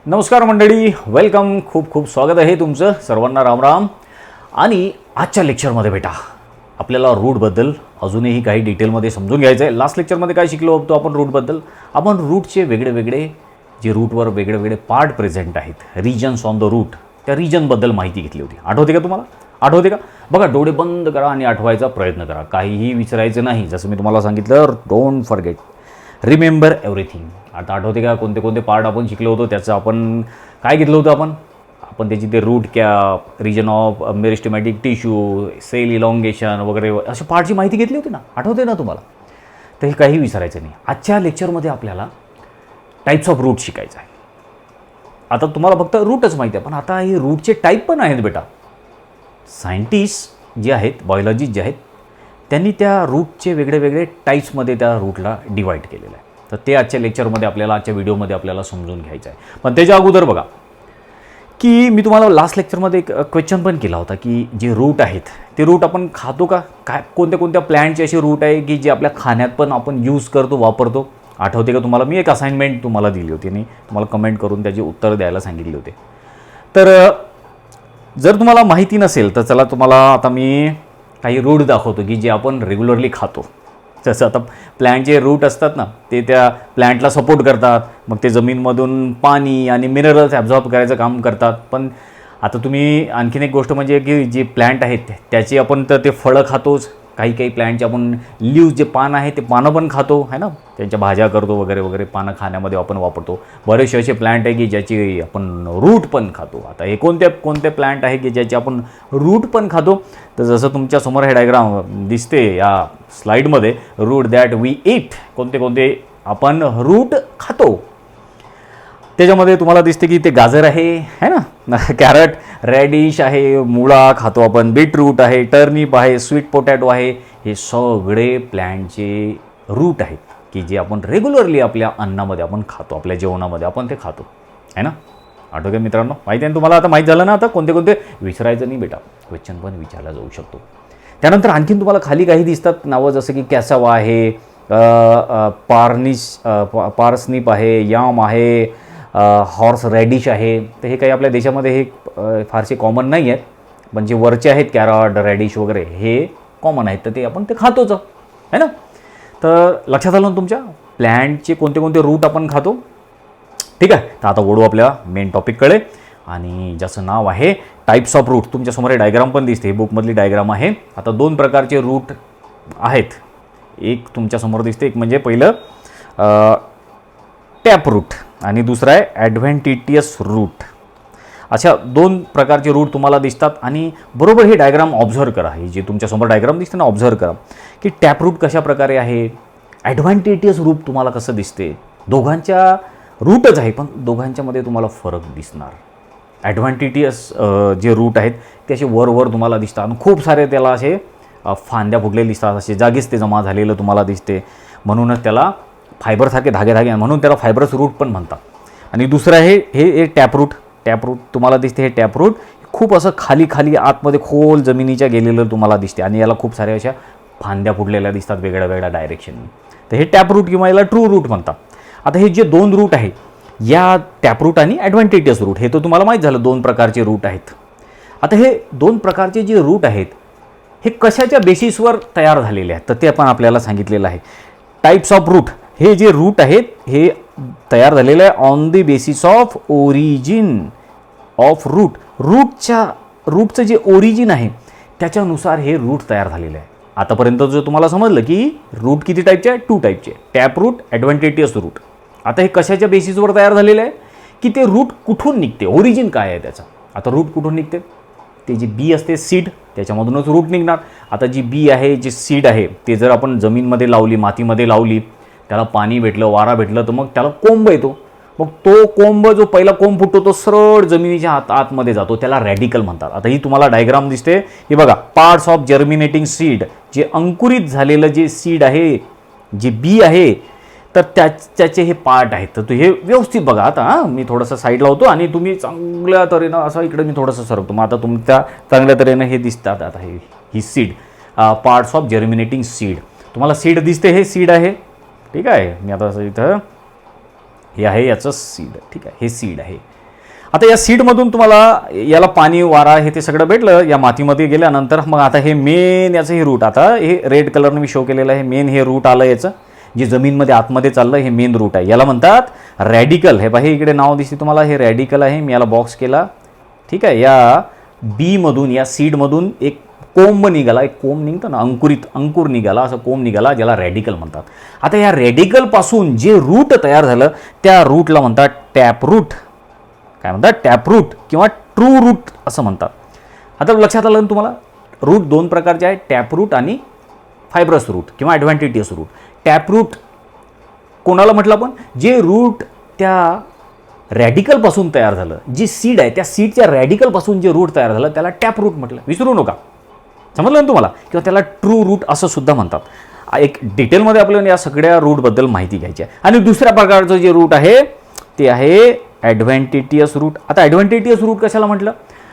नमस्कार मंडळी, वेलकम. खूप खूप स्वागत आहे तुमचं सर्वांना. राम राम. आणि आजच्या लेक्चरमध्ये बेटा आपल्याला रूटबद्दल अजूनही काही डिटेलमध्ये समजून घ्यायचं आहे. लास्ट लेक्चरमध्ये काय शिकलो होतो आपण रूटबद्दल? आपण रूटचे वेगळे जे रूटवर वेगळे पार्ट प्रेझेंट आहेत, रिजन्स ऑन द रूट, त्या रिजनबद्दल माहिती घेतली होती. आठवते का तुम्हाला? आठवते का? बघा, डोळे बंद करा आणि आठवायचा प्रयत्न करा. काहीही विसरायचं नाही. जसं मी तुम्हाला सांगितलं, डोंट फॉरगेट, रिमेंबर एव्हरीथिंग. आता आठवते का कोणते कोणते पार्ट आपण शिकलो होतो? त्याचं आपण काय घेतलं होतं? आपण त्याची ते root cap, region of meristematic tissue, cell elongation वगैरे अशा पार्टची माहिती घेतली होती ना? आठवते ना तुम्हाला? तर हे काही विसरायचं नाही. आजच्या लेक्चरमध्ये आपल्याला टाईप्स ऑफ रूट शिकायचं आहे. आता तुम्हाला फक्त रूटच माहिती आहे, पण आता हे रूटचे टाईप पण आहेत बेटा. सायंटिस्ट जे आहेत, बायोलॉजिस्ट जे आहेत, त्यांनी त्या रूटचे वेगळे टाईप्समध्ये त्या रूटला डिवाईड केलेलं आहे. तर ते आजच्या लेक्चरमध्ये आपल्याला, आजच्या व्हिडिओमध्ये आपल्याला समजून घ्यायचं आहे. पण त्याच्या अगोदर बघा की मी तुम्हाला लास्ट लेक्चरमध्ये एक क्वेश्चन पण केला होता की जे रूट आहेत ते रूट आपण खातो का? काय कोणत्या प्लॅन्टचे असे रूट आहे की जे आपल्या खाण्यात पण आपण यूज करतो, वापरतो? आठवते का तुम्हाला? मी एक असाइनमेंट तुम्हाला दिली होती आणि तुम्हाला कमेंट करून त्याचे उत्तर द्यायला सांगितले होते. तर जर तुम्हाला माहिती नसेल तर चला, तुम्हाला आता मी काही रूट दाखवतो की जे आपण रेग्युलरली खातो. जसं आता प्लॅन्टचे रूट असतात ना, ते त्या प्लॅन्टला सपोर्ट करतात. मग ते जमीनमधून पाणी आणि मिनरल्स ॲब्झॉर्ब करायचं काम करतात. पण आता तुम्ही आणखीन एक गोष्ट म्हणजे की जे प्लॅन्ट आहेत त्याची आपण तर ते फळं खातोच. काही प्लॅन्टचे आपण लीव्ज, जे पान आहे ते पानं पण खातो, है ना? त्यांच्या भाज्या करतो वगैरे पानं खाण्यामध्ये आपण वापरतो. बरेचसे असे प्लॅन्ट आहे की ज्याची आपण रूट पण खातो. आता हे कोणते प्लॅन्ट आहे की ज्याचे आपण रूट पण खातो? तर जसं तुमच्या समोर हे डायग्राम दिसते या स्लाईडमध्ये, रूट दॅट वी ईट, कोणते आपण रूट खातो. त्याच्यामध्ये तुम्हाला दिसते की ते गाजर आहे ना, कॅरट, रॅडिश आहे, मुळा खातो आपण, बीटरूट आहे, टर्निप आहे, स्वीट पोटॅटो आहे. हे सगळे प्लॅन्टचे रूट आहेत की जे आपण रेग्युलरली आपल्या अन्नामध्ये आपण खातो, आपल्या जेवणामध्ये आपण ते खातो, आहे ना? आठवतं का मित्रांनो? माहिती आहे ना तुम्हाला? आता माहीत झालं ना? आता कोणते विसरायचं नाही बेटा, क्वेश्चन पण विचारला जाऊ शकतो. त्यानंतर आणखीन तुम्हाला खाली काही दिसतात नावं, जसं की कॅसावा आहे, पार्सनिप आहे, याम आहे, हॉर्स रॅडिश आहे. तर हे काही आपल्या देशामध्ये हे फारसे कॉमन नाही आहेत, पण जे वरचे आहेत कॅरट, रॅडिश वगैरे हे कॉमन आहेत. तर ते आपण खातोच, आहे ना? तर लक्षात आलं ना तुमच्या? प्लॅन्टचे कोणते रूट आपण खातो. ठीक आहे. तर आता ओढू आपल्या मेन टॉपिककडे, आणि ज्याचं नाव आहे टाईप्स ऑफ रूट. तुमच्यासमोर हे डायग्राम पण दिसते, ही बुकमधली डायग्राम आहे. आता दोन प्रकारचे रूट आहेत. एक तुमच्यासमोर दिसते, एक म्हणजे पहिलं टॅप रूट आणि दुसरं आहे ॲडव्हेंटिटियस रूट. अशा दोन प्रकारचे रूट तुम्हाला दिसतात. आणि बरोबर हे डायग्राम ऑब्झर्व करा. ही जे तुमच्यासमोर डायग्राम दिसते ना, ऑब्झर्व करा की टॅप रूट कशा प्रकारे आहे, ॲडव्हेंटिटियस रूट तुम्हाला कसं दिसते. दोघांच्या रूटच आहे, पण दोघांच्यामध्ये तुम्हाला फरक दिसणार. ॲडव्हेंटिटियस जे रूट आहेत ते असे वर तुम्हाला दिसतात. खूप सारे त्याला असे फांद्या फुटलेले दिसतात, असे जागीच ते जमा झालेलं तुम्हाला दिसते. म्हणूनच त्याला फायबरसारखे धागे म्हणून त्याला फायबरस रूट पण म्हणतात. आणि दुसरं आहे हे टॅप रूट तुम्हाला दिसते. हे टॅप रूट खूप असं खाली आतमध्ये खोल जमिनीच्या गेलेलं तुम्हाला दिसते, आणि याला खूप साऱ्या अशा फांद्या फुटलेल्या दिसतात वेगळ्या डायरेक्शननी. तर हे टॅप रूट किंवा याला ट्रू रूट म्हणतात. आता हे जे दोन रूट आहे, या टॅप रूट आणि ॲडव्हेंटिटियस रूट, हे तर तुम्हाला माहीत झालं दोन प्रकारचे रूट आहेत. आता हे दोन प्रकारचे जे रूट आहेत हे कशाच्या बेसिसवर तयार झालेले आहेत, तर ते आपण आपल्याला सांगितलेलं आहे. टाईप्स ऑफ रूट, हे जे रूट आहेत हे तयार झालेलं आहे on the basis of origin of root. रूटचं जे ओरिजिन आहे त्याच्यानुसार हे रूट तयार झालेलं आहे. आतापर्यंत जो तुम्हाला समजलं की रूट किती टाईपचे आहे? 2 टाईपचे, टॅप रूट, ॲडव्हेंटिटियस रूट. आता हे कशाच्या बेसिसवर तयार झालेलं आहे की ते रूट कुठून निघते, ओरिजिन काय आहे त्याचं. आता रूट कुठून निघते? ते जे बी असते, सीड, त्याच्यामधूनच रूट निघणार. आता जी बी आहे, जे सीड आहे, ते जर आपण जमीनमध्ये लावली, मातीमध्ये लावली, त्याला पाणी भेटलं, वारा भेटलं, तर मग त्याला कोंब येतो. मग तो कोंब, जो पहिला कोंब फुटतो तो सरळ जमिनीच्या आतमध्ये जातो, त्याला रॅडिकल म्हणतात. आता ही तुम्हाला डायग्राम दिसते, हे बघा, पार्ट्स ऑफ जर्मिनेटिंग सीड, जे अंकुरित झालेलं जे सीड आहे, जे बी आहे, तर त्याचे हे पार्ट आहेत. तर हे व्यवस्थित बघा. आता मी थोडंसं साईडला होतो आणि तुम्ही चांगल्या तऱ्हेनं असं इकडे मी थोडंसं सरकतो. मग आता तुमच्या चांगल्या तऱ्हेनं हे दिसतात. आता ही seed, parts of germinating seed, तुम्हाला सीड दिसते, हे सीड आहे. ठीक आहे. मी आता असं इथं हे आहे याचं सीड, ठीक आहे, हे सीड आहे. आता या सीडमधून तुम्हाला याला पाणी वारा हे ते सगळं भेटलं या मातीमध्ये गेल्यानंतर. मग आता हे मेन याचं हे रूट, आता हे रेड कलरनं मी शो केलेलं आहे, मेन हे रूट आलं याचं, जे जमीनमध्ये आतमध्ये चाललं हे मेन रूट आहे. याला म्हणतात रॅडिकल. हे पाहिजे इकडे नाव दिसते तुम्हाला, हे रॅडिकल आहे. मी याला बॉक्स केला, ठीक आहे. या बीमधून, या सीडमधून एक कोंब निघाला, एक कोंब निघतं ना, अंकुर निघाला, असं कोंब निघाला, ज्याला रॅडिकल म्हणतात. आता या रॅडिकलपासून जे रूट तयार झालं त्या रूटला म्हणतात टॅपरूट. काय म्हणतात? टॅपरूट किंवा ट्रू रूट असं म्हणतात. आता लक्षात आलं तुम्हाला, रूट दोन प्रकारचे आहेत, टॅपरूट आणि फायब्रस रूट किंवा ॲडव्हान्टेटियस रूट. टॅपरूट कोणाला म्हटलं आपण? जे रूट त्या रॅडिकलपासून तयार झालं, जी सीड आहे त्या सीडच्या रॅडिकलपासून जे रूट तयार झालं त्याला टॅपरूट म्हटलं. विसरू नका, समजलं ना तुम्हाला? किंवा त्याला ट्रू रूट असं सुद्धा म्हणतात. एक डिटेलमध्ये आपल्याला या सगळ्या रूटबद्दल माहिती घ्यायची आहे. आणि दुसऱ्या प्रकारचं जे रूट आहे ते आहे ॲडव्हान्टेटियस रूट. आता ॲडव्हान्टेटियस रूट कशाला म्हटलं?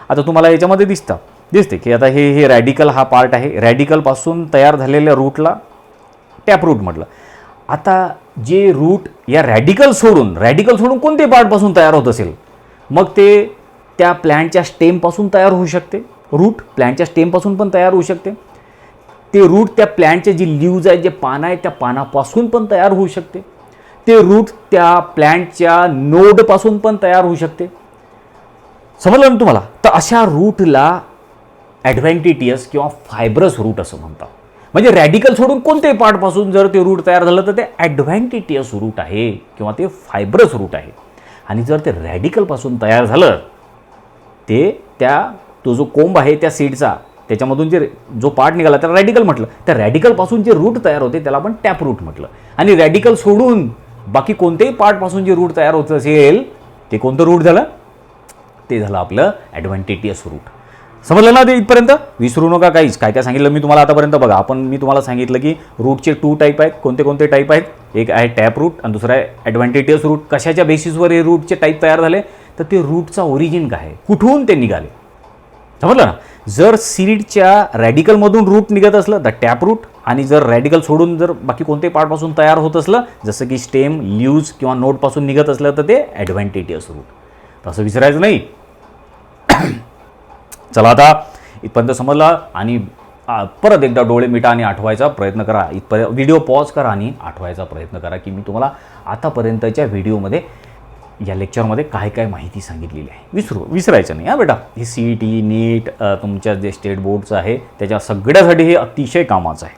आता तुम्हाला याच्यामध्ये दिसते की आता हे रॅडिकल हा पार्ट आहे, रॅडिकलपासून तयार झालेल्या रूटला टॅपरूट म्हटलं. आता जे रूट या रॅडिकल सोडून कोणते पार्टपासून तयार होत असेल, मग ते त्या प्लॅन्टच्या स्टेमपासून तयार होऊ शकते. रूट प्लॅन्टच्या स्टेमपासून पण तयार होऊ शकते. ते रूट त्या प्लॅन्टचे जी लीव्ज आहेत, जे पानं आहेत, त्या पानापासून पण तयार होऊ शकते. ते रूट त्या प्लॅन्टच्या नोडपासून पण तयार होऊ शकते. समजलं ना तुम्हाला? तर अशा रूटला ॲडव्हान्टेटियस किंवा फायब्रस रूट असं म्हणतात. म्हणजे रॅडिकल सोडून कोणत्याही पार्टपासून जर ते रूट तयार झालं तर ते ॲडव्हान्टेटियस रूट आहे किंवा ते फायब्रस रूट आहे. आणि जर ते रॅडिकलपासून तयार झालं, तो जो कोंब आहे त्या सीडचा, त्याच्यामधून जो पार्ट निघाला त्याला रॅडिकल म्हटलं. त्या रॅडिकलपासून जे रूट तयार होते त्याला आपण टॅपरूट म्हटलं. आणि रॅडिकल सोडून बाकी कोणत्याही पार्टपासून जे रूट तयार होत असेल ते कोणतं रूट झालं? ते झालं आपलं ॲडव्हान्टेटियस रूट. समजलं ना ते इथपर्यंत? विसरू नका काहीच. काय काय सांगितलं मी तुम्हाला आतापर्यंत? बघा, मी तुम्हाला सांगितलं की रूटचे 2 टाईप आहेत. कोणते टाईप आहेत? एक आहे टॅप रूट आणि दुसरा आहे ॲडव्हान्टेटियस रूट. कशाच्या बेसिसवर हे रूटचे टाईप तयार झाले? तर ते रूटचा ओरिजिन काय आहे, कुठून ते निघाले. समजलं ना? जर सीडच्या रॅडिकलमधून रूट निघत असलं तर टॅप रूट, आणि जर रॅडिकल सोडून जर बाकी कोणत्याही पार्टपासून तयार होत असलं, जसं की स्टेम, लीव्ज किंवा नोडपासून निघत असलं तर ते ॲडव्हान्टेटियस रूट. तसं विसरायचं नाही. चला, आता इथपर्यंत समजला. आणि परत एकदा डोळे मिटा आणि आठवायचा प्रयत्न करा. इथपर्यंत व्हिडिओ पॉज करा आणि आठवायचा प्रयत्न करा की मी तुम्हाला आतापर्यंतच्या व्हिडिओमध्ये, या लेक्चरमध्ये काय काय माहिती सांगितलेली आहे. विसरायचं नाही बेटा. हे CET, नीट, तुमच्या जे स्टेट बोर्डचं आहे त्याच्या सगळ्यासाठी हे अतिशय कामाचं आहे.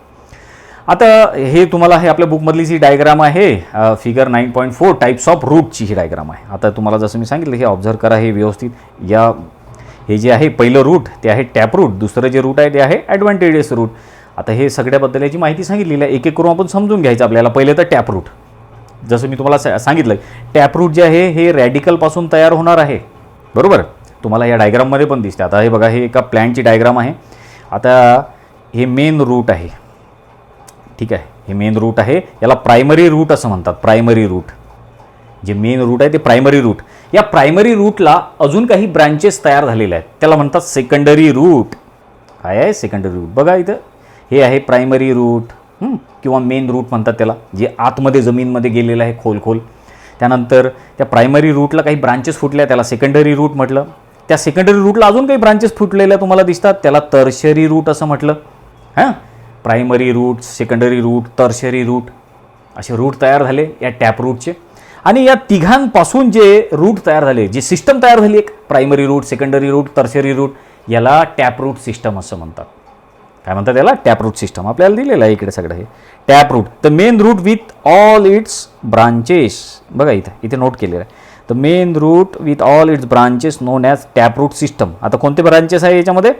आता हे तुम्हाला हे आपल्या बुकमधली जी डायग्राम आहे, फिगर 9.4 टाईप्स ऑफ रूटची ही डायग्राम आहे. आता तुम्हाला जसं मी सांगितलं हे ऑब्झर्व करा, हे व्यवस्थित. हे जे आहे पहिलं रूट ते आहे टॅप रूट, दुसरं जे रूट आहे ते आहे ॲडव्हान्टेटियस रूट. आता हे सगळ्याबद्दल याची माहिती सांगितलेली आहे, एक एक करून आपण समजून घ्यायचं आपल्याला. पहिलं तर टॅप रूट, जसं मी तुम्हाला सांगितलं, टॅप रूट जे आहे हे रॅडिकलपासून तयार होणार आहे, बरोबर. तुम्हाला या डायग्राममध्ये पण दिसते. आता हे बघा, हे एका प्लॅन्टची डायग्राम आहे. आता हे मेन रूट आहे, ठीक आहे, हे मेन रूट आहे. याला प्रायमरी रूट असं म्हणतात. प्रायमरी रूट, जे मेन रूट आहे ते प्रायमरी रूट. या प्रायमरी रूटला अजून काही ब्रांचेस तयार झालेले आहेत, त्याला म्हणतात सेकंडरी रूट. काय आहे सेकंडरी रूट? बघा इथं हे आहे प्रायमरी रूट किंवा मेन रूट म्हणतात त्याला, जे आतमध्ये जमीनमध्ये गेलेलं आहे खोल. त्यानंतर त्या प्रायमरी रूटला काही ब्रांचेस फुटल्या, त्याला सेकंडरी रूट म्हटलं. त्या सेकंडरी रूटला अजून काही ब्रांचेस फुटलेल्या तुम्हाला दिसतात, त्याला टर्शरी रूट असं म्हटलं. Primary root, secondary root, tertiary root, असे रूट तयार झाले या टॅप रूटचे. आणि या तिघांपासून जे रूट तयार झाले, जी सिस्टम तयार झाली, एक primary root, secondary root, tertiary root, याला टॅप रूट सिस्टम असं म्हणतात. काय म्हणतात याला? Tap root system. आपल्याला दिलेलं आहे इकडे सगळं हे tap root. The main root with all its branches, बघा इथे नोट केलेलं आहे. The main root with all its branches known as tap root system. आता कोणते ब्रांचेस आहे याच्यामध्ये?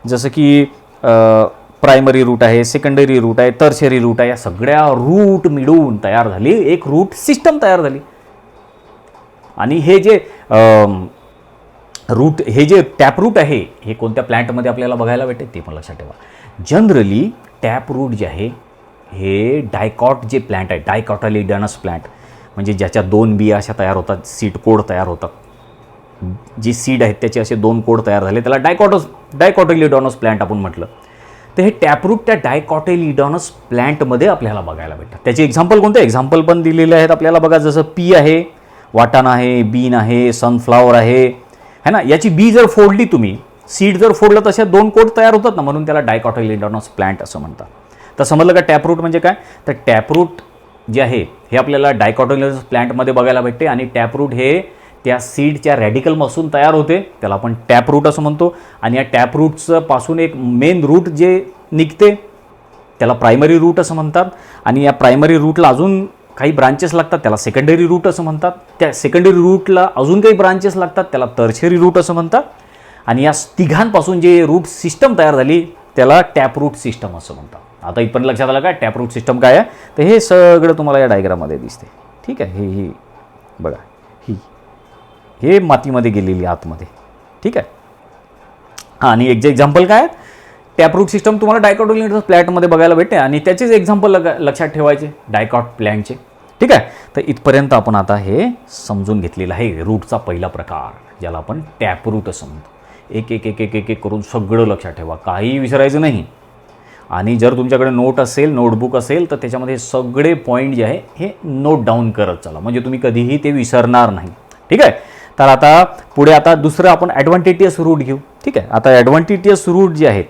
जसं की प्रायमरी रूट आहे, सेकंडरी रूट आहे, टर्शरी रूट आहे. या सगळ्या रूट मिळून तयार झाली एक रूट सिस्टम तयार झाली. आणि हे जे रूट, हे जे टॅप रूट आहे, हे कोणत्या प्लॅन्टमध्ये आपल्याला बघायला भेटते ते पण लक्षात ठेवा. जनरली टॅप रूट जे आहे हे डायकॉट जे प्लॅन्ट आहे, डायकॉटिलिडनस प्लॅन्ट, म्हणजे ज्याच्या 2 बिया अशा तयार होतात, सीड कोड तयार होतात. जी सीड आहेत त्याचे असे 2 कोड तयार झाले, त्याला डायकॉटिलिडनस प्लॅन्ट आपण म्हटलं. तर हे टॅपरूट त्या डायकॉटिलिडनस प्लॅन्टमध्ये आपल्याला बघायला भेटतात. त्याचे एक्झाम्पल कोणते? एक्झाम्पल पण दिलेले आहेत आपल्याला बघा. जसं पी आहे, वाटाणा आहे, बीन आहे, सनफ्लावर आहे, है ना. याची बी जर फोडली तुम्ही, सीड जर फोडलं तशा 2 कोट तयार होतात ना, म्हणून त्याला डायकॉटिलेडॉनस प्लांट असं म्हणतात. तर समजलं का टॅपरूट म्हणजे काय. तर टॅपरूट जे आहे हे आपल्याला डायकॉटिलेडॉनस प्लांटमध्ये बघायला भेटते आणि टॅपरूट हे त्या सीडच्या रॅडिकलपासून तयार होते, त्याला आपण टॅपरूट असं म्हणतो. आणि या टॅपरूटचं पासून एक मेन रूट जे निघते त्याला प्रायमरी रूट असं म्हणतात. आणि या प्रायमरी रूटला अजून काही ब्रांचेस लागतात, त्याला सेकंडरी रूट असं म्हणतात. त्या सेकंडरी रूटला अजून काही ब्रांचेस लागतात, त्याला टर्शियरी रूट असं म्हणतात. आणि या तिघांपासून जे रूट सिस्टम तयार झाली त्याला टॅपरूट सिस्टम असं म्हणतात. आता इथपर्यंत लक्षात आलं का टॅपरूट सिस्टम काय आहे. तर हे सगळं तुम्हाला या डायग्राममध्ये दिसते. ठीक आहे. हे बघा, हे मातीमध्ये गेलेली आतमध्ये. ठीक आहे. हां, आणि एक जे एक्झाम्पल काय आहे, टॅपरूट सिस्टम तुम्हाला डायकॉटिलेडॉनस प्लांटमध्ये बघायला भेटते आणि त्याचेच एक्झाम्पल लक्षात ठेवायचे डायकॉट प्लांटचे. ठीक आहे. तर इथपर्यंत आपण आता हे समजून घेतलेलं आहे रूटचा पहिला प्रकार, ज्याला आपण टॅपरूट असं म्हणतो. एक एक एक एक एक एक करून सगळं लक्षात ठेवा, काही विसरायचं नाही. आणि जर तुमच्याकडे नोट असेल, नोटबुक असेल, तर त्याच्यामध्ये सगळे पॉईंट जे आहे हे नोट डाऊन करत चला, म्हणजे तुम्ही कधीही ते विसरणार नाही. ठीक आहे. तर आता पुढे आता दुसरं आपण ॲडव्हान्टेटियस रूट घेऊ. ठीक आहे. आता ॲडव्हान्टेटियस रूट जे आहेत,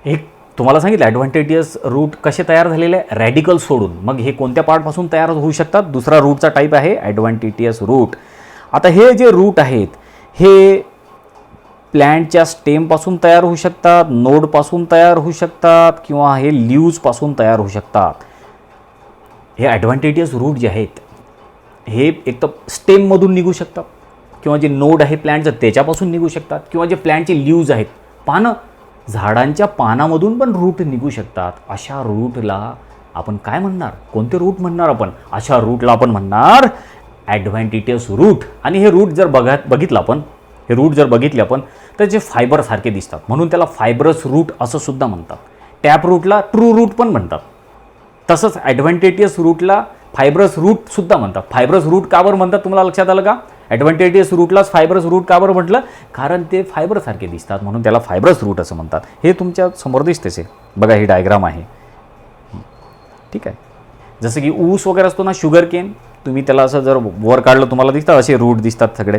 एक तुम्हाला सांगितलं ॲडव्हान्टेटियस रूट कसे तयार झालेले आहे, रॅडिकल सोडून. मग हे कोणत्या पार्टपासून तयार होऊ शकतात, दुसरा रूटचा टाईप आहे ॲडव्हान्टेटियस रूट. आता हे जे रूट आहेत हे प्लॅन्टच्या स्टेमपासून तयार होऊ शकतात, नोडपासून तयार होऊ शकतात, किंवा हे लीव्सपासून तयार होऊ शकतात. हे ॲडव्हान्टेटियस रूट जे आहेत हे एक तर स्टेममधून निघू शकतात, किंवा जे नोड आहे प्लॅन्टचं त्याच्यापासून निघू शकतात, किंवा जे प्लॅन्टचे लीव्ज आहेत, पानं, झाडांच्या पानामधून पण रूट निघू शकतात. अशा रूटला आपण काय म्हणणार, कोणते रूट म्हणणार आपण, अशा रूटला आपण म्हणणार ॲडव्हान्टेटियस रूट. आणि हे रूट जर बघितलं आपण, हे रूट जर बघितले आपण, तर जे फायबरसारखे दिसतात, म्हणून त्याला फायबरस रूट असं सुद्धा म्हणतात. टॅप रूटला ट्रू रूट पण म्हणतात. तसंच ॲडव्हान्टेटियस रूटला फायबरस रूट सुद्धा म्हणतात. फायबरस रूट का बरं म्हणतात तुम्हाला लक्षात आलं का. ॲडव्हान्टेटियस रूटलाच फायबरस रूट का बरं म्हटलं, कारण ते फायबरसारखे दिसतात म्हणून त्याला फायबरस रूट असं म्हणतात. हे तुमच्या समोर दिसतेच आहे बघा, ही डायग्राम आहे. ठीक आहे. जसं की ऊस वगैरे असतो ना, शुगर केन, तुम्ही त्याला असं जर वर काढलं तुम्हाला दिसतात असे रूट दिसतात सगळे.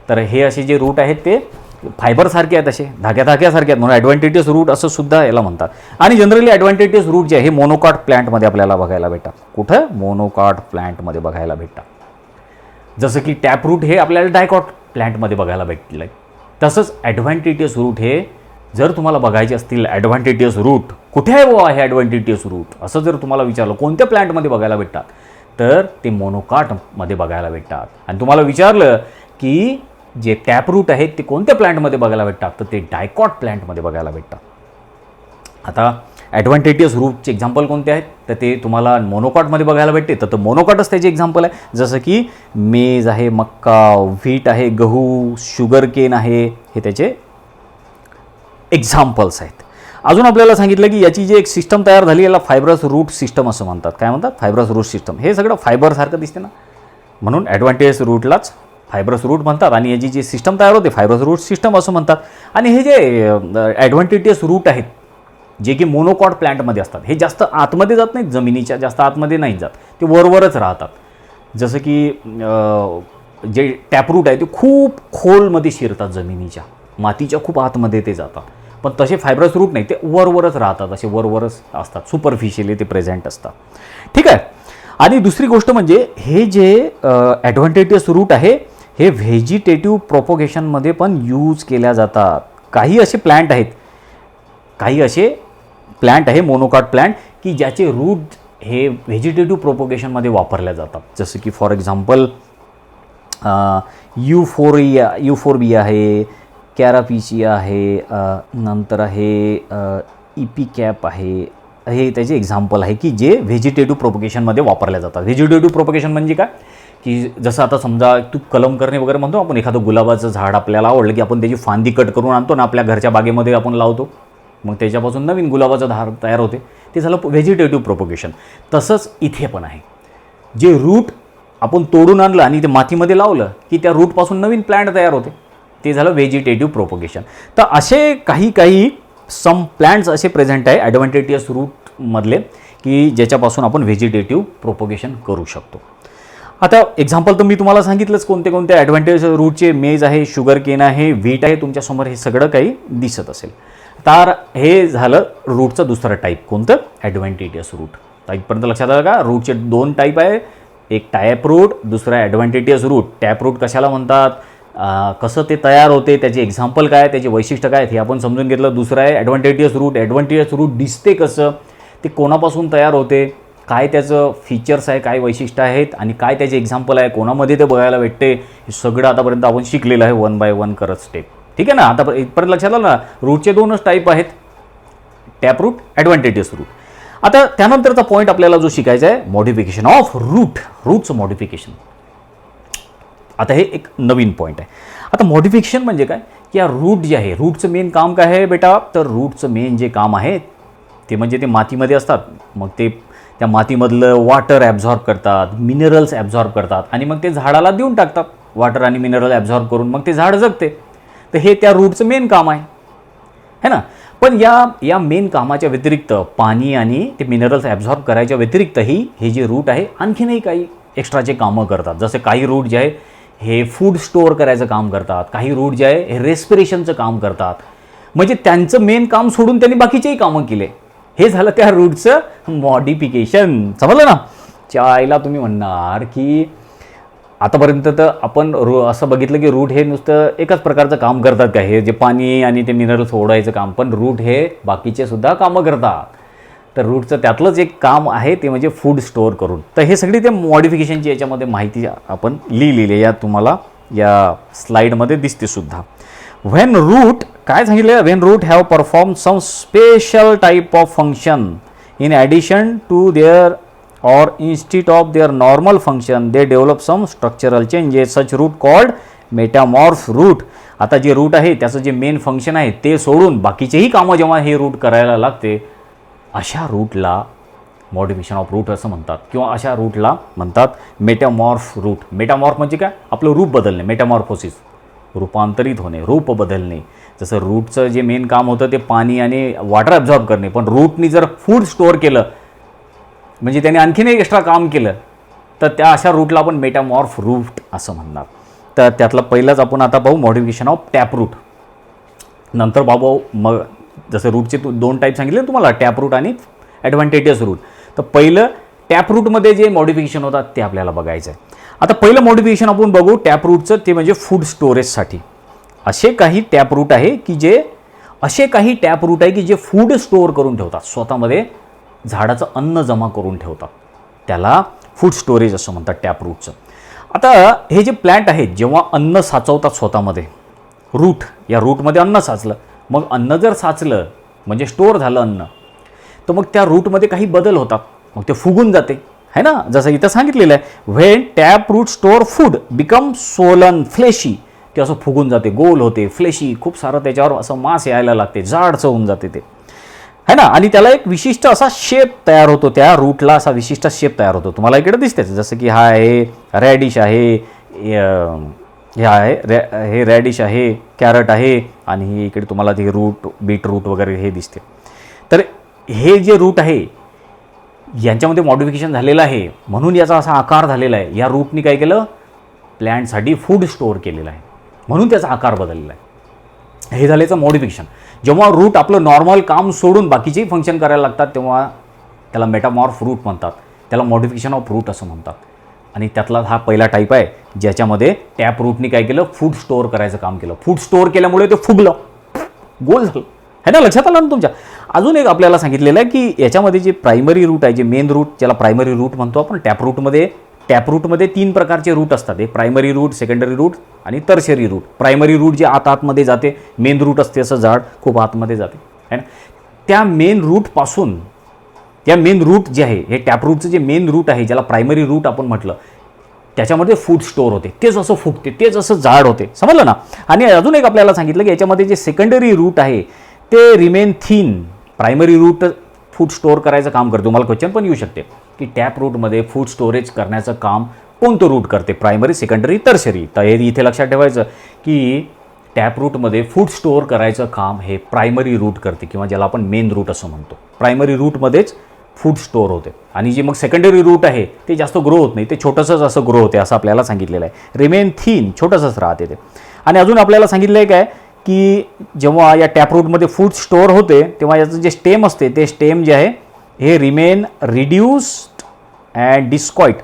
तर हे असे जे रूट आहेत ते फायबरसारखे आहेत, असे धाग्यासारखे आहेत, म्हणून ॲडव्हान्टेटियस रूट असं सुद्धा याला म्हणतात. आणि जनरली ॲडव्हान्टेटियस रूट जे आहे हे मोनोकॉट प्लांटमध्ये आपल्याला बघायला भेटतात. कुठं, मोनोकॉट प्लांटमध्ये बघायला भेटतात. जसं की टॅप रूट हे आपल्याला डायकॉट प्लांटमध्ये बघायला भेटलं आहे. तसंच ॲडव्हान्टेटियस रूट हे जर तुम्हाला बघायचे असतील, ॲडव्हान्टेटियस रूट कुठे आहे बुवा, हे ॲडव्हान्टेटियस रूट असं जर तुम्हाला विचारलं कोणत्या प्लांटमध्ये बघायला भेटतात, तर ते मोनोकॉटमध्ये बघायला भेटतात. आणि तुम्हाला विचारलं की जे टॅप रूट आहेत ते कोणत्या प्लांटमध्ये बघायला भेटतात, तर ते डायकॉट प्लांटमध्ये बघायला भेटतात. आता ॲडव्हान्टेटियस रूटचे एक्झाम्पल कोणते आहेत, तर ते तुम्हाला मोनोकॉटमध्ये बघायला भेटते. तर मोनोकॉटच त्याचे एक्झाम्पल आहे. जसं की मेज आहे, मक्का, व्हीट आहे, गहू, शुगर केन आहे, हे त्याचे एक्झाम्पल्स आहेत. अजून आपल्याला सांगितलं की याची जी एक सिस्टम तयार झाली याला फायबरस रूट सिस्टम असं म्हणतात. काय म्हणतात, फायबरस रूट सिस्टम. हे सगळं फायबरसारखं दिसते ना, म्हणून ॲडव्हान्टेटियस रूटलाच फायबरस रूट म्हणतात. आणि याची जी सिस्टम तयार होते फायबरस रूट सिस्टम असं म्हणतात. आणि हे जे ॲडव्हान्टेटियस रूट आहेत जे की मोनोकॉट प्लांटमध्ये असतात, हे जास्त आतमध्ये जात नाहीत, जमिनीच्या जास्त आतमध्ये नाही जात, ते वरवरच राहतात. जसं की जे टॅपरूट आहे ते खूप खोलमध्ये शिरतात, जमिनीच्या मातीच्या खूप आतमध्ये ते जातात. पण तसे फायबरस रूट नाही, ते वरवरच राहतात, असे वरवरच असतात, सुपरफिशियली ते प्रेझेंट असतात. ठीक आहे. आणि दुसरी गोष्ट म्हणजे हे जे ॲडव्हान्टेटियस रूट आहे हे व्हेजिटेटिव्ह प्रोपोगेशनमध्ये पण यूज केल्या जातात. काही असे प्लांट आहेत, काही असे प्लांट आहे मोनोकॉट प्लांट की ज्याचे रूट हे व्हेजिटेटिव्ह प्रोपोगेशनमध्ये वापरल्या जातात. जसं की फॉर एक्झाम्पल युफोर्बिया आहे, कॅरापिचिया आहे, नंतर आहे इपिकॅप आहे. हे त्याचे एक्झाम्पल आहे की जे व्हेजिटेटिव्ह प्रोपोगेशनमध्ये वापरल्या जातात. व्हेजिटेटिव्ह प्रोपोगेशन म्हणजे काय, की जसं आता समजा तू कलम करणे वगैरे म्हणतो आपण, एखादं गुलाबाचं झाड आपल्याला आवडलं की आपण त्याची फांदी कट करून आणतो ना, आपल्या घरच्या बागेमध्ये आपण लावतो, मग त्याच्यापासून नवीन गुलाबाचं झाड तयार होते, ते झालं व्हेजिटेटिव्ह प्रोपोगेशन. तसंच इथे पण आहे, जे रूट आपण तोडून आणलं आणि ते मातीमध्ये लावलं की त्या रूटपासून नवीन प्लांट तयार होते, ते झालं व्हेजिटेटिव्ह प्रोपोगेशन. तर असे काही सम प्लांट्स असे प्रेझेंट आहे ॲडव्हान्टेटियस रूटमधले की ज्याच्यापासून आपण व्हेजिटेटिव्ह प्रोपोगेशन करू शकतो. आता एक्झाम्पल तर मी तुम्हाला सांगितलंच कोणते कोणते ॲडव्हान्टेज रूटचे. मेज आहे, शुगर केन आहे, व्हीट आहे, तुमच्यासमोर हे सगळं काही दिसत असेल. तर हे झालं रूटचं दुसरं टाईप. कोणतं? ॲडव्हान्टेजियस रूट. तर इथपर्यंत लक्षात आलं का? रूटचे दोन टाईप आहे, एक टॅप रूट, दुसरा ॲडव्हान्टेजियस रूट. टॅप रूट कशाला म्हणतात, कसं ते तयार होते, त्याचे एक्झाम्पल काय, त्याचे वैशिष्ट्य काय हे आपण समजून घेतलं. दुसरं आहे ॲडव्हान्टेजियस रूट. ॲडव्हान्टेजियस रूट दिसते कसं, ते कोणापासून तयार होते, काय त्याचं फीचर्स आहे, काय वैशिष्ट्य आहेत आणि काय त्याचे एक्झाम्पल आहे, कोणामध्ये ते बघायला भेटते, हे सगळं आतापर्यंत आपण शिकलेलं आहे वन बाय वन करत स्टेप. ठीक आहे ना? आता इथपर्यंत लक्षात आलं ना? रूटचे दोनच टाईप आहेत, टॅप रूट, ॲडव्हान्टेजियस रूट. आता त्यानंतरचा पॉईंट आपल्याला जो शिकायचा आहे, मॉडिफिकेशन ऑफ रूट. रूटचं मॉडिफिकेशन. आता हे एक नवीन पॉईंट आहे. आता मॉडिफिकेशन म्हणजे काय, की या रूट जे आहे, रूटचं मेन काम काय आहे बेटा, तर रूटचं मेन जे काम आहे ते म्हणजे ते मातीमध्ये असतात, मग ते त्या मातीमधलं वॉटर ॲब्झॉर्ब करतात, मिनरल्स ॲब्झॉर्ब करतात आणि मग ते झाडाला देऊन टाकतात. वॉटर आणि मिनरल ॲब्झॉर्ब करून मग ते झाड जगते. तर हे त्या रूटचं मेन काम आहे, है ना? पण या मेन कामाच्या व्यतिरिक्त, पाणी आणि ते मिनरल्स ॲब्झॉर्ब करायच्या व्यतिरिक्तही हे जे रूट आहे आणखीनही काही एक्स्ट्राचे कामं करतात. जसे काही रूट जे आहे हे फूड स्टोअर करायचं काम करतात, काही रूट जे आहे हे रेस्पिरेशनचं काम करतात. म्हणजे त्यांचं मेन काम सोडून त्यांनी बाकीचेही कामं केले. हे झालं त्या रूटचं मॉडिफिकेशन. समजलं ना? चायला तुम्ही म्हणणार की आतापर्यंत तर आपण असं बघितलं की रूट हे नुसतं एकच प्रकारचं काम करतात का, हे जे पाणी आणि ते मिनरल सोडायचं काम, पण रूट हे बाकीचे सुद्धा कामं करतात. तर रूटचं त्यातलंच एक काम आहे ते म्हणजे फूड स्टोअर करून. तर हे सगळी ते मॉडिफिकेशनची याच्यामध्ये माहिती आपण लिहिलेली आहे, या तुम्हाला या स्लाईडमध्ये दिसते सुद्धा. व्हेन रूट काय सांगितलं, when root have perform some special type of function in addition to their or instead of their normal function they develop some structural changes, such root called metamorph root. आता जे route आहे त्याचं जे main function आहे ते सोडून बाकीचेही कामं जेव्हा हे रूट करायला लागते, अशा रूटला मॉडिफिकेशन ऑफ रूट असं म्हणतात, किंवा अशा रूटला म्हणतात मेटामॉर्फ रूट. मेटामॉर्फ म्हणजे काय, आपलं रूप बदलणे, मेटामॉर्फोसिस, रूपांतरित होणे, रूप बदलणे. जसं रूटचं जे मेन काम होतं ते पाणी आणि वॉटर ॲब्झॉर्ब करणे, पण रूटनी जर फूड स्टोअर केलं म्हणजे त्याने आणखीन एक एक्स्ट्रा काम केलं, तर त्या अशा रूटला आपण मेटामॉर्फ रूट असं म्हणणार. तर त्यातलं पहिलंच आपण आता पाहू मॉडिफिकेशन ऑफ टॅप रूट. नंतर बाबा मग जसं रूटचे दोन टाईप सांगितले तुम्हाला, टॅप रूट आणि ॲडव्हान्टेजियस रूट. तर पहिलं टॅप रूटमध्ये जे मॉडिफिकेशन होतात ते आपल्याला बघायचं आहे. आता पहिलं मॉडिफिकेशन आपण बघू टॅप रूटचं, ते म्हणजे फूड स्टोरेजसाठी. असे काही टॅप रूट आहे की जे फूड स्टोअर करून ठेवतात, स्वतःमध्ये झाडाचं अन्न जमा करून ठेवतात, त्याला फूड स्टोरेज असं म्हणतात टॅप रूटचं. आता हे जे प्लॅन्ट आहेत जेव्हा अन्न साचवतात स्वतःमध्ये, रूट, या रूटमध्ये अन्न साचलं, मग अन्न जर साचलं म्हणजे स्टोअर झालं अन्न, तर मग त्या रूटमध्ये काही बदल होतात, मग ते फुगून जाते, है ना? जसं इथं सांगितलेलं आहे, when tap root store food become swollen fleshy, ते असं फुगून जाते, गोल होते, फ्लेशी, खूप सारं त्याच्यावर असं मांस यायला लागते, जाडचं होऊन जाते ते, है ना? आणि त्याला एक विशिष्ट असा शेप तयार होतो, त्या रूटला असा विशिष्ट शेप तयार होतो. तुम्हाला इकडे दिसतेच, जसं की हा आहे रॅडिश आहे, हे रॅडिश आहे, कॅरट आहे, आणि हे इकडे तुम्हाला ते रूट, बीट रूट वगैरे हे दिसते. तर हे जे रूट आहे यांच्यामध्ये मॉडिफिकेशन झालेलं आहे, म्हणून याचा असा आकार झालेला आहे. या रूटनी काय केलं, प्लॅन्टसाठी फूड स्टोअर केलेलं आहे, म्हणून त्याचा आकार बदललेला आहे. हे झाल्याचं मॉडिफिकेशन. जेव्हा रूट आपलं नॉर्मल काम सोडून बाकीचेही फंक्शन करायला लागतात तेव्हा त्याला मेटामॉर्फ रूट म्हणतात, त्याला मॉडिफिकेशन ऑफ रूट असं म्हणतात. आणि त्यातला हा पहिला टाईप आहे ज्याच्यामध्ये टॅप रूटनी काय केलं, फूड स्टोअर करायचं काम केलं. फूड स्टोअर केल्यामुळे ते फुगलं, गोल झालं, है ना? लक्षात आलं ना तुमच्या? अजून एक आपल्याला सांगितलेलं आहे की याच्यामध्ये जे प्रायमरी रूट आहे, जे मेन रूट, ज्याला प्रायमरी रूट म्हणतो आपण, टॅप रूटमध्ये 3 प्रकारचे रूट असतात. एक प्रायमरी रूट, सेकंडरी रूट आणि टर्शरी रूट. प्रायमरी रूट जे आतमध्ये जाते, मेन रूट असते असं झाड खूप आतमध्ये जाते, है ना? त्या मेन रूटपासून, त्या मेन रूट जे आहे, हे टॅप रूटचं जे मेन रूट आहे ज्याला प्रायमरी रूट आपण म्हटलं, त्याच्यामध्ये फूड स्टोअर होते, तेच असं फुगते, तेच असं जाड होते, समजलं ना? आणि अजून एक आपल्याला सांगितलं की याच्यामध्ये जे सेकंडरी रूट आहे ते remain thin. Primary root food store करायचं काम करतो. तुम्हाला क्वेश्चन पण येऊ शकते की टॅप रूटमध्ये फूड स्टोरेज करण्याचं काम कोणतं रूट करते, प्रायमरी, सेकंडरी, टर्शरी? तर हे इथे लक्षात ठेवायचं की टॅप रूटमध्ये फूड स्टोअर करायचं काम हे प्रायमरी रूट करते, किंवा ज्याला आपण मेन रूट असं म्हणतो. प्रायमरी रूटमध्येच फूड स्टोअर होते. आणि जे मग सेकंडरी रूट आहे ते जास्त ग्रो होत नाही, ते छोटंसंच असं ग्रो होते असं आपल्याला सांगितलेलं आहे. रिमेन थिन, छोटंसंच राहते ते. आणि अजून आपल्याला सांगितलं आहे काय की जेव्हा या टॅप रूटमध्ये फूड स्टोअर होते तेव्हा याचं जे स्टेम असते ते स्टेम जे आहे हे रिमेन रिड्यूस्ड अँड डिस्कॉइट.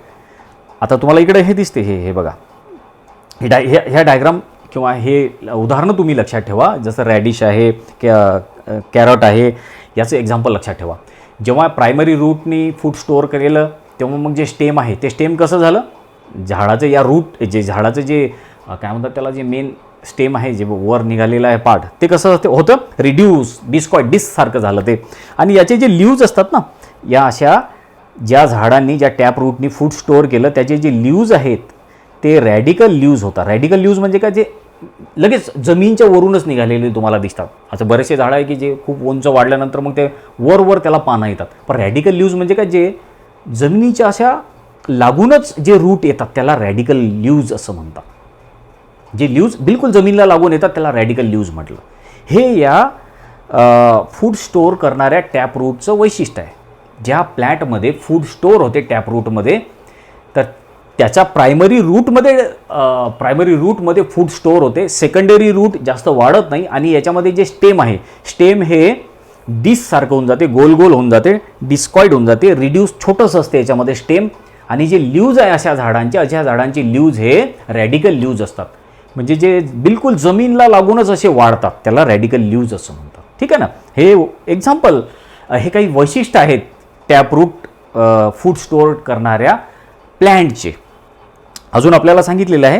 आता तुम्हाला इकडे हे दिसते, हे बघा, ह्या डायग्राम किंवा हे उदाहरणं तुम्ही लक्षात ठेवा. जसं रॅडिश आहे, कॅरट आहे, याचं एक्झाम्पल लक्षात ठेवा. जेव्हा प्रायमरी रूटनी फूड स्टोअर केलेलं तेव्हा मग जे स्टेम आहे ते स्टेम कसं झालं, झाडाचं या रूट जे झाडाचं जे काय म्हणतात त्याला, जे मेन स्टेम आहे जे वर निघालेलं आहे पार्ट, ते कसं होतं, रिड्यूस, डिस्कॉइट, डिस्कसारखं झालं ते. आणि याचे जे लीव्ज असतात ना, या अशा ज्या झाडांनी ज्या टॅप रूटनी फूड स्टोअर केलं त्याचे जे लीव्ज आहेत ते रॅडिकल लीव्ज होतात. रॅडिकल लीव्ज म्हणजे काय, जे लगेच जमीनच्या वरूनच निघालेले तुम्हाला दिसतात. असं बरेचसे झाडं आहे की जे खूप उंच वाढल्यानंतर मग ते वर त्याला पानं येतात. पण रॅडिकल लीव्ज म्हणजे काय, जे जमिनीच्या अशा लागूनच जे रूट येतात त्याला रॅडिकल लीव्ज असं म्हणतात. जे लीव्ज बिलकुल जमिनीला लागून येतात त्याला रॅडिकल लीव्ज म्हटलं. हे या फूड स्टोअर करणाऱ्या टॅप रूटचं वैशिष्ट्य आहे. ज्या प्लॅन्टमध्ये फूड स्टोअर होते टॅप रूटमध्ये, तर त्याच्या प्रायमरी रूटमध्ये फूड स्टोअर होते, सेकंडरी रूट जास्त वाढत नाही. आणि याच्यामध्ये जे स्टेम आहे, स्टेम हे डिस्कसारखं होऊन जाते, गोल होऊन जाते, डिस्कॉइड होऊन जाते, रिड्यूस छोटंसं असते याच्यामध्ये स्टेम. आणि जे लीव्ज आहे अशा झाडांचे लीव्ज हे रॅडिकल लीव्ज असतात. म्हणजे जे बिलकुल जमीनला लागूनच असे वाढतात त्याला रॅडिकल लीव्ज असं म्हणतात. ठीक आहे ना. हे एक्झाम्पल, हे काही वैशिष्ट्य आहेत टॅपरूट फूड स्टोअर करणाऱ्या प्लॅन्टचे. अजून आपल्याला सांगितलेलं आहे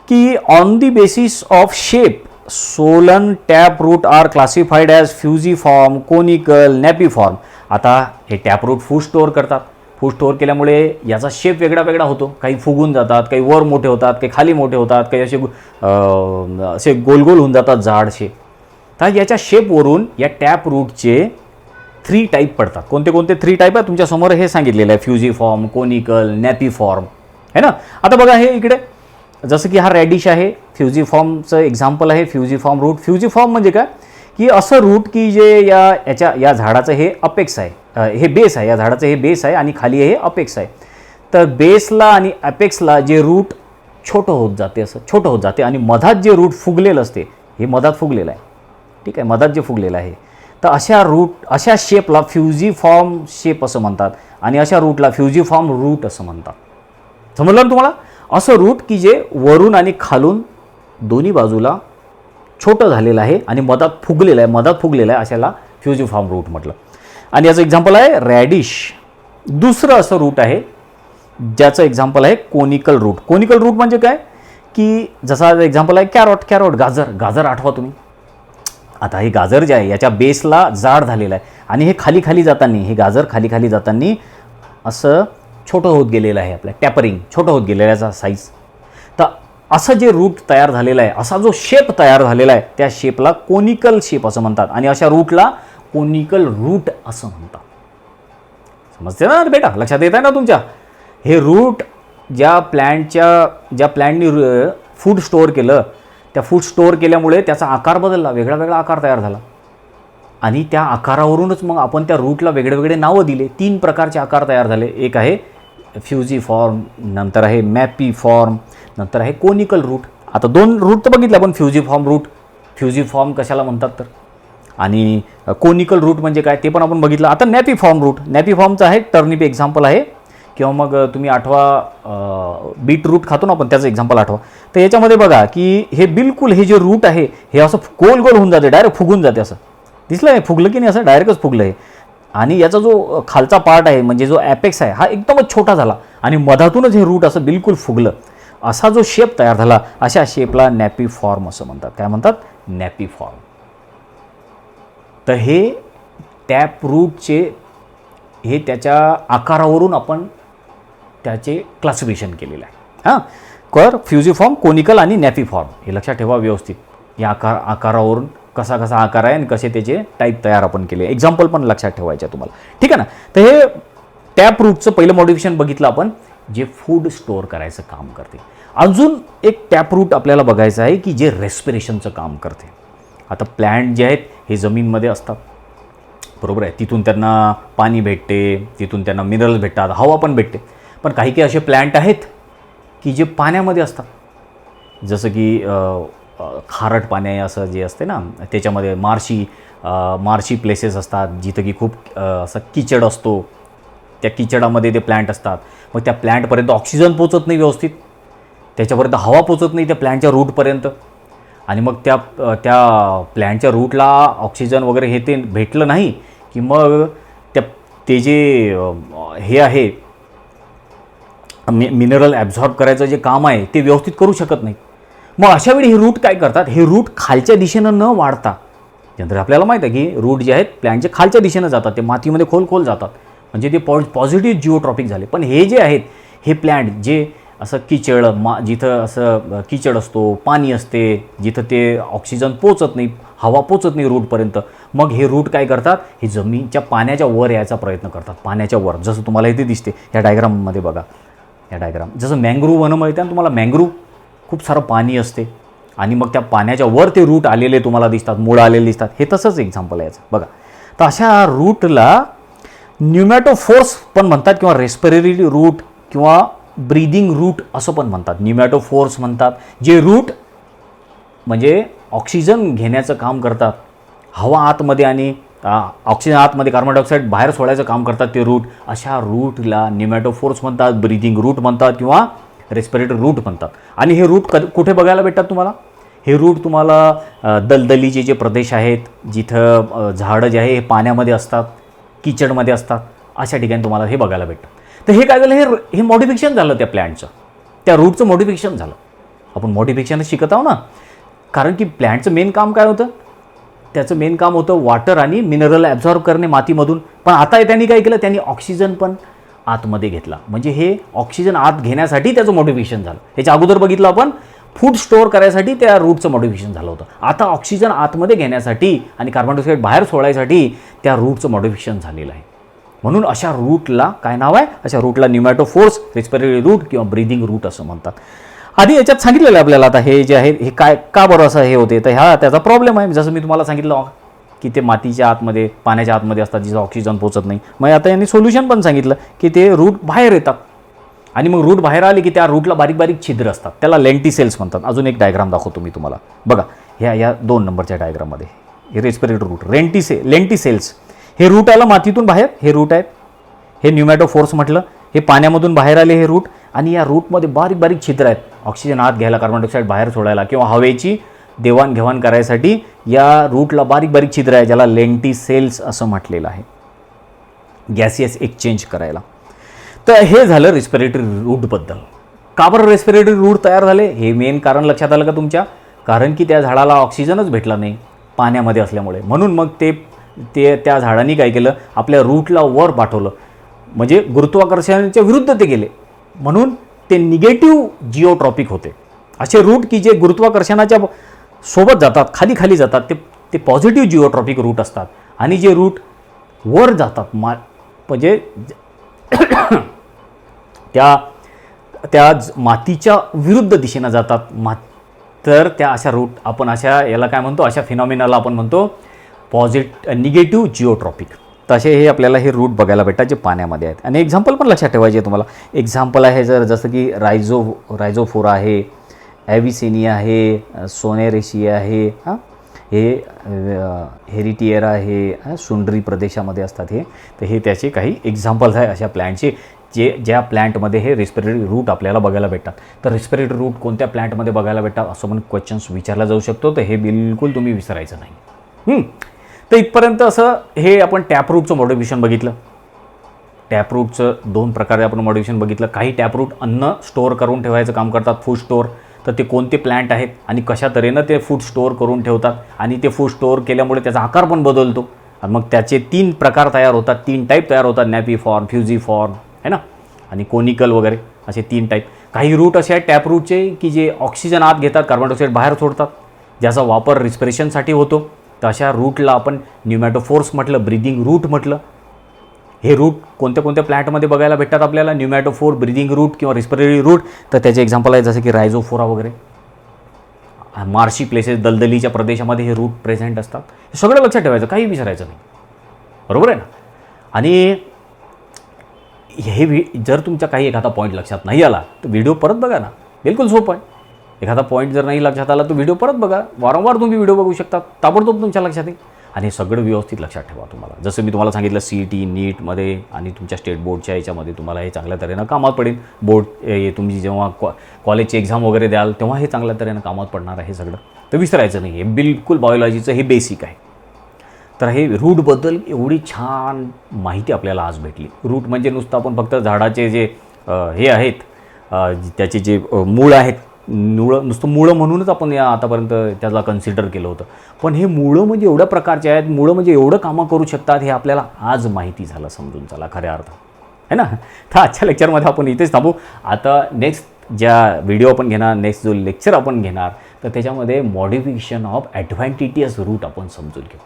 की on the basis of shape सोलन tap root are classified as fusiform, conical, napiform. आता हे टॅपरूट फूड स्टोअर करतात. फूड स्टोअर केल्यामुळे याचा शेप वेगळा होतो. काही फुगून जातात, काही वर मोठे होतात, काही खाली मोठे होतात, काही असे गोल होऊन जातात जाडशे. तर याच्या शेपवरून या टॅप रूटचे 3 टाईप पडतात. कोणते 3 टाईप आहे तुमच्यासमोर हे सांगितलेलं आहे, फ्युजिफॉर्म, कोनिकल, नॅपिफॉर्म, है ना. आता बघा हे इकडे जसं की हा रॅडिश आहे, फ्युजिफॉर्मचं एक्झाम्पल आहे फ्युजिफॉर्म रूट. फ्युजिफॉर्म म्हणजे काय की असं रूट की जे या झाडाचं हे अपेक्स आहे, हे बेस आहे, या झाडाचं हे बेस आहे आणि खाली हे अपेक्स आहे. तर बेसला आणि अपेक्सला जे रूट छोटं होत जाते आणि मधात जे रूट फुगलेलं असते, हे मधात फुगलेलं आहे. ठीक आहे, मधात जे फुगलेलं आहे, तर अशा शेपला फ्युजिफॉर्म शेप असं म्हणतात आणि अशा रूटला फ्युजिफॉर्म रूट असं म्हणतात. समजलं ना तुम्हाला. असं रूट की जे वरून आणि खालून दोन्ही बाजूला छोटं झालेलं आहे आणि मधात फुगलेलं आहे, अशाला फ्युजिफॉर्म रूट म्हटलं. आणि याचं एक्झाम्पल आहे रॅडिश. दुसरं असं रूट आहे ज्याचं एक्झाम्पल आहे कोनिकल रूट. कोनिकल रूट म्हणजे काय की जसा एक्झाम्पल आहे कॅरोट, गाजर आठवा तुम्ही. आता हे गाजर जे आहे याच्या बेसला जाड झालेलं आहे आणि हे खाली जाताना, हे गाजर खाली जाताना असं छोटं होत गेलेलं आहे, आपल्या टॅपरिंग छोटं होत गेलेलं आहे साईज. तर असं जे रूट तयार झालेलं आहे, असा जो शेप तयार झालेला आहे, त्या शेपला कोनिकल शेप असं म्हणतात आणि अशा रूटला कोनिकल रूट असं म्हणतात. समजते ना बेटा, लक्षात येत आहे ना तुमच्या. हे रूट ज्या प्लॅन्टनी फूड स्टोअर केलं, त्या फूड स्टोअर केल्यामुळे त्याचा आकार बदलला, वेगळा आकार तयार झाला आणि त्या आकारावरूनच मग आपण त्या रूटला वेगळे नावं दिले. 3 प्रकारचे आकार तयार झाले. एक आहे फ्युजिफॉर्म, नंतर आहे मॅपिफॉर्म, नंतर आहे कोनिकल रूट. आता 2 रूट तर बघितले आपण, फ्युजिफॉर्म कशाला म्हणतात तर, आणि कोनिकल रूट म्हणजे काय ते पण आपण बघितलं. आता नॅपिफॉर्म रूट, नॅपिफॉर्मचं आहे टर्निप एक्झाम्पल आहे, किंवा मग तुम्ही आठवा बीटरूट खातो ना आपण, त्याचं एक्झाम्पल आठवा. तर याच्यामध्ये बघा की हे बिलकुल हे जे रूट आहे हे असं गोल होऊन जाते, डायरेक्ट फुगून जाते. असं दिसलं आहे फुगलं की नाही, असं डायरेक्टच फुगलं आहे. आणि याचा जो खालचा पार्ट आहे म्हणजे जो ॲपेक्स आहे हा एकदमच छोटा झाला आणि मधातूनच हे रूट असं बिलकुल फुगलं. असा जो शेप तयार झाला, अशा शेपला नॅपिफॉर्म असं म्हणतात. काय म्हणतात? नॅपिफॉर्म. तर हे टॅप रूटचे हे त्याच्या आकारावरून आपण त्याचे क्लासिफिकेशन केलेलं आहे. हां, फ्युजिफॉर्म, कोनिकल आणि नॅपिफॉर्म हे लक्षात ठेवा व्यवस्थित. या आकारावरून कसा आकार आहे आणि कसे त्याचे टाईप तयार आपण केले, एक्झाम्पल पण लक्षात ठेवायचे तुम्हाला. ठीक आहे ना. तर हे टॅप रूटचं पहिलं मॉडिफिकेशन बघितलं आपण, जे फूड स्टोअर करायचं काम करते. अजून एक टॅप रूट आपल्याला बघायचं आहे की जे रेस्पिरेशनचं काम करते. आता प्लॅन्ट जे आहेत हे जमीनमध्ये असतात बरोबर आहे. तिथून त्यांना पाणी भेटते, तिथून त्यांना मिनरल्स भेटतात, हवा पण भेटते. पण काही काही असे प्लॅन्ट आहेत की जे पाण्यामध्ये असतात, जसं की खारट पाणी असं जे असते ना, त्याच्यामध्ये मार्शी प्लेसेस असतात जिथं की खूप असं किचड असतो. त्या किचडामध्ये ते प्लॅन्ट असतात. मग त्या प्लॅन्टपर्यंत ऑक्सिजन पोचत नाही व्यवस्थित, त्याच्यापर्यंत हवा पोचत नाही त्या प्लॅन्टच्या रूटपर्यंत. आणि मग त्या त्या प्लॅन्टच्या रूटला ऑक्सिजन वगैरे हे ते भेटलं नाही की मग ते जे हे आहे मिनरल ॲब्झॉर्ब करायचं जे काम आहे ते व्यवस्थित करू शकत नाही. मग अशावेळी हे रूट काय करतात, हे रूट खालच्या दिशेनं न वाढता, जनरली आपल्याला माहीत आहे की रूट जे आहेत प्लॅन्टचे खालच्या दिशेनं जातात, ते मातीमध्ये खोल जातात, म्हणजे ते पॉझिटिव्ह जिओट्रॉपिक झाले. पण हे जे आहेत हे प्लॅन्ट जे असं जिथं असं किचड असतो, पाणी असते, जिथं ते ऑक्सिजन पोचत नाही, हवा पोचत नाही रूटपर्यंत, मग हे रूट काय करतात, हे जमिनीच्या पाण्याच्या वर यायचा प्रयत्न करतात, पाण्याच्या वर. जसं तुम्हाला इथे दिसते ह्या डायग्राममध्ये बघा, या डायग्राम जसं मँग्रोव्ह वनं माहिती आहे ना तुम्हाला, मँग्रोव्ह खूप सारं पाणी असते आणि मग त्या पाण्याच्या वर ते रूट आलेले तुम्हाला दिसतात, मुळं आलेले दिसतात. हे तसंच एक्झाम्पल आहे याचं बघा. तर अशा रूटला न्यूमॅटोफोर्स पण म्हणतात किंवा रेस्पिरेटरी रूट किंवा ब्रीदिंग रूट असं पण म्हणतात. न्यूमॅटोफोर्स म्हणतात जे रूट म्हणजे ऑक्सिजन घेण्याचं काम करतात, हवा आतमध्ये आणि ऑक्सिजन आतमध्ये, कार्बन डायऑक्साईड बाहेर सोडायचं काम करतात ते रूट. अशा रूटला न्यूमॅटोफोर्स म्हणतात, ब्रीदिंग रूट म्हणतात किंवा रेस्पिरेटरी रूट म्हणतात. आणि हे रूट कुठे बघायला भेटतात तुम्हाला, हे रूट तुम्हाला दलदलीचे जे प्रदेश आहेत, जिथं झाडं जे आहे हे पाण्यामध्ये असतात, किचडमध्ये असतात, अशा ठिकाणी तुम्हाला हे बघायला भेटतं. तर हे काय झालं, हे मॉडिफिकेशन झालं त्या प्लॅन्टचं, त्या रूटचं मॉडिफिकेशन झालं. आपण मॉडिफिकेशनच शिकत आहो ना, कारण की प्लॅन्टचं मेन काम काय होतं, त्याचं मेन काम होतं वॉटर आणि मिनरल ॲब्झॉर्ब करणे मातीमधून. पण आता त्यांनी काय केलं, त्यांनी ऑक्सिजन पण आतमध्ये घेतला, म्हणजे हे ऑक्सिजन आत घेण्यासाठी त्याचं मॉडिफिकेशन झालं. याच्या अगोदर बघितलं आपण फूड स्टोअर करायसाठी त्या रूटचं मॉडिफिकेशन झालं होतं. आता ऑक्सिजन आतमध्ये घेण्यासाठी आणि कार्बन डायऑक्साईड बाहेर सोडायसाठी त्या रूटचं मॉडिफिकेशन झालेलं आहे. म्हणून अशा रूटला काय नाव आहे, अशा रूटला न्यूमॅटोफोर्स, रेस्पिरेटरी रूट किंवा ब्रीदिंग रूट असं म्हणतात. आधी याच्यात सांगितलेलं आपल्याला, आता हे जे आहे हे काय का बरं असं हे होते, तर त्याचा प्रॉब्लेम आहे. जसं मी तुम्हाला सांगितलं की ते मातीच्या आतमध्ये, पाण्याच्या आतमध्ये असतात जिथं ऑक्सिजन पोचत नाही. मग आता यांनी सोल्युशन पण सांगितलं की ते रूट बाहेर येतात आणि मग रूट बाहेर आले की त्या रूटला बारीक बारीक छिद्र असतात, त्याला लेंटिसेल्स म्हणतात. अजून एक डायग्राम दाखवतो मी तुम्हाला बघा, ह्या 2 नंबरच्या डायग्राममध्ये हे रेस्पिरेटरी रूट, लेंटिसेल्स, हे रूट आलं मातीतून बाहेर, हे रूट आहेत, हे न्यूमॅटोफोर्स म्हटलं, हे पाण्यामधून बाहेर आले हे रूट, आणि या रूटमध्ये बारीक बारीक छिद्र आहेत, ऑक्सिजन आत घ्यायला, कार्बन डायऑक्साईड बाहेर सोडायला किंवा हवेची देवाणघेवाण करायसाठी या रूटला बारीक बारीक छिद्र आहे, ज्याला लेंटिसेल्स असं म्हटलेलं आहे, गॅसियस एक्सचेंज करायला. तर हे झालं रेस्पिरेटरी रूटबद्दल. का बरं रेस्पिरेटरी रूट तयार झाले, हे मेन कारण लक्षात आलं का तुमच्या, कारण की त्या झाडाला ऑक्सिजनच भेटला नाही पाण्यामध्ये असल्यामुळे. म्हणून मग त्या झाडांनी काय केलं, आपल्या रूटला वर पाठवलं, म्हणजे गुरुत्वाकर्षणाच्या विरुद्ध ते गेले, म्हणून ते निगेटिव्ह जिओट्रॉपिक होते. असे रूट की जे गुरुत्वाकर्षणाच्या सोबत जातात, खाली जातात, ते पॉझिटिव्ह जिओट्रॉपिक रूट असतात. आणि जे रूट वर जातात म्हणजे त्या मातीच्या विरुद्ध दिशेनं जातात, तर त्या अशा रूट आपण याला काय म्हणतो, अशा फिनॉमिनाला आपण म्हणतो निगेटिव्ह जिओट्रॉपिक. तसे हे आपल्याला हे रूट बघायला भेटतात जे पाण्यामध्ये आहेत. आणि एक्झाम्पल पण लक्षात ठेवायचे तुम्हाला. एक्झाम्पल आहे जसं की रायझोफोरा आहे, ॲव्हिसेनिया आहे, सोनेरेशिया आहे, हे हेरिटिएरा आहे, सुंड्री प्रदेशामध्ये असतात हे. तर हे त्याचे काही एक्झाम्पल्स आहे अशा प्लॅन्टचे, ज्या प्लॅन्टमध्ये हे रेस्पिरेटरी रूट आपल्याला बघायला भेटतात. तर रेस्पिरेटरी रूट कोणत्या प्लॅन्टमध्ये बघायला भेटतात असं पण क्वेश्चन्स विचारला जाऊ शकतो, तर हे बिलकुल तुम्ही विसरायचं नाही. तर इथपर्यंत असं हे आपण टॅपरूटचं मॉडिफिकेशन बघितलं. टॅपरूटचं 2 प्रकारे आपण मॉडिफिकेशन बघितलं. काही टॅपरूट अन्न स्टोअर करून ठेवायचं काम करतात, फूड स्टोअर. तर ते कोणते प्लॅन्ट आहेत आणि कशा तऱ्हेनं ते फूड स्टोअर करून ठेवतात, आणि ते फूड स्टोअर केल्यामुळे त्याचा आकार पण बदलतो, आणि मग त्याचे 3 प्रकार तयार होतात, 3 टाईप तयार होतात, नॅपी फॉर्म, फ्युजी फॉर्म आहे ना, आणि कोनिकल वगैरे असे 3 टाईप. काही रूट असे आहेत टॅप रूटचे की जे ऑक्सिजन आत घेतात, कार्बन डायऑक्साईड बाहेर सोडतात, ज्याचा वापर रिस्पिरेशनसाठी होतो. तर अशा रूटला आपण न्यूमॅटोफोर्स म्हटलं, ब्रीदिंग रूट म्हटलं. हे रूट कोणत्या प्लॅन्टमध्ये बघायला भेटतात आपल्याला, न्यूमॅटोफोर, ब्रीदिंग रूट किंवा रेस्पिरेटरी रूट. तर त्याचे एक्झाम्पल आहे जसं की रायझोफोरा वगैरे, मार्शी प्लेसेस, दलदलीच्या प्रदेशामध्ये हे रूट प्रेझेंट असतात. हे सगळं लक्षात ठेवायचं, काही विसरायचं नाही. बरोबर आहे ना. आणि जर तुमचा काही एखादा पॉईंट लक्षात नाही आला तर व्हिडिओ परत बघा ना, बिलकुल सोपं आहे. एखादा पॉईंट जर नाही लक्षात आला तर व्हिडिओ परत बघा, वारंवार तुम्ही व्हिडिओ बघू शकता, ताबडतोब तुमच्या लक्षात येईल. आणि सगळं व्यवस्थित लक्षात ठेवा. तुम्हाला जसं मी तुम्हाला सांगितलं CET नीटमध्ये आणि तुमच्या स्टेट बोर्डच्या याच्यामध्ये तुम्हाला हे चांगल्या तऱ्हेनं कामात पडेल. तुम्ही जेव्हा कॉलेजची एक्झाम वगैरे द्याल तेव्हा हे चांगल्या तऱ्हेनं कामात पडणार आहे सगळं. तर विसरायचं नाही, हे बिलकुल बायोलॉजीचं हे बेसिक आहे. तर हे रूटबद्दल एवढी छान माहिती आपल्याला आज भेटली. रूट म्हणजे नुसतं आपण फक्त झाडाचे जे हे आहेत, त्याचे जे मूळ आहेत, नुसतं मुळं म्हणूनच आपण आतापर्यंत त्याला कन्सिडर केलं होतं. पण हे मुळं म्हणजे एवढ्या प्रकारचे आहेत, मुळं म्हणजे एवढं कामं करू शकतात, हे आपल्याला आज माहिती झालं, समजून चला खऱ्या अर्थ आहे ना. तर आजच्या लेक्चरमध्ये आपण इथेच थांबू. आता नेक्स्ट ज्या व्हिडिओ आपण घेणार, नेक्स्ट जो लेक्चर आपण घेणार, तर त्याच्यामध्ये मॉडिफिकेशन ऑफ ॲडव्हान्टेटियस रूट आपण समजून घेऊ.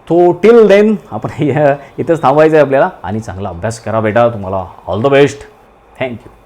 तो टिल देन आपण इथंच थांबायचं आहे आपल्याला. आणि चांगला अभ्यास करा बेटा. तुम्हाला ऑल द बेस्ट. थँक्यू.